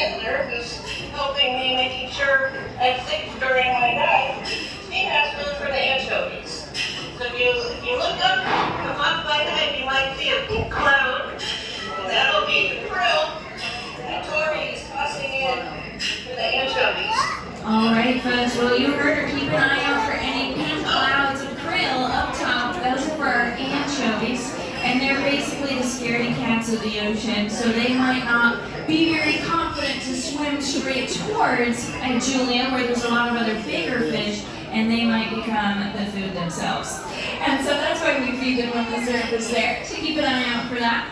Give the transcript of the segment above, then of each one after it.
Hitler, who's helping me making sure I'm safe during my dive, he has room for the anchovies. So if you look up, come up my head, you might see a pink cloud, and that'll be the krill. And Tori is tossing in for the anchovies. All right, folks. Well, you heard her. Keep an eye out for any pink clouds of krill up top. Those are for our anchovies. And they're basically the scaredy cats of the ocean, so they might not be very confident to swim straight towards Julia, where there's a lot of other bigger fish, and they might become the food themselves. And so that's why we feed them on the surface there, to keep an eye out for that.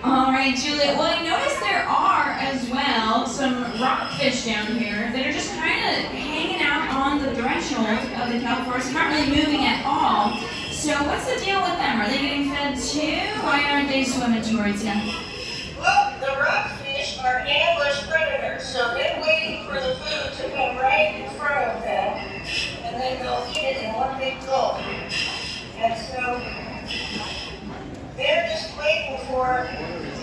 All right, Julia. Well, I noticed there are as well some rockfish down here that are just kind of hanging out on the threshold of the kelp forest, not really moving at all. So what's the deal with them? Are they getting fed too? Why aren't they swimming towards you? Well, the rockfish are ambush predators, so they're waiting for the food to come right in front of them, and then they'll eat it in one big gulp. And so they're just waiting for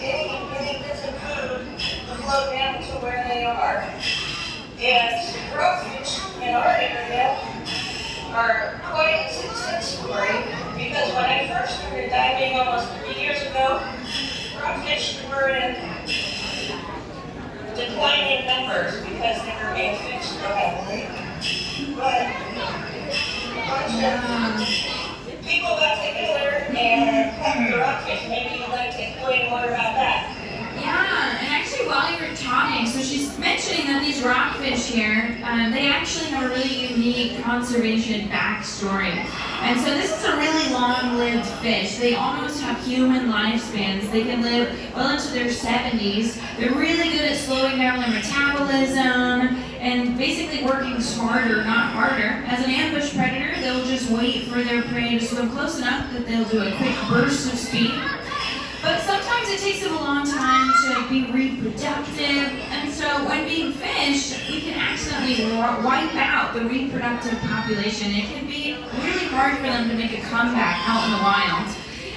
any bits of food to float down to where they are. And rockfish in our area are quite a success story, because when I first started diving almost 3 years ago, rockfish were in declining numbers because they were being fished so heavily. But a bunch of people got together and kept the rockfish. Maybe you'd like to explain more about that. Yeah, and actually while you were talking, so she's mentioning that these rockfish here, they actually have a really unique conservation backstory. And so this is a really long-lived fish. They almost have human lifespans. They can live well into their 70s. They're really good at slowing down their metabolism and basically working smarter, not harder. As an ambush predator, they'll just wait for their prey to swim close enough that they'll do a quick burst of speed. But sometimes it takes them a long time to be reproductive, and so when being fished, we can accidentally wipe out the reproductive population. It can be really hard for them to make a comeback out in the wild.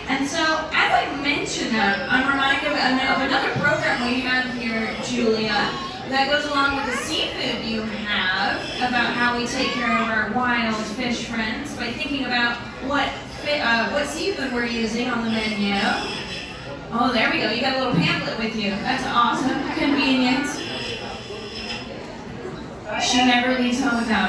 And so, as I mentioned that, I'm reminded of another program we have here, Julia, that goes along with the seafood you have, about how we take care of our wild fish friends by thinking about what seafood we're using on the menu. Oh, there we go. You got a little pamphlet with you. That's awesome. Convenient. She never leaves home without it.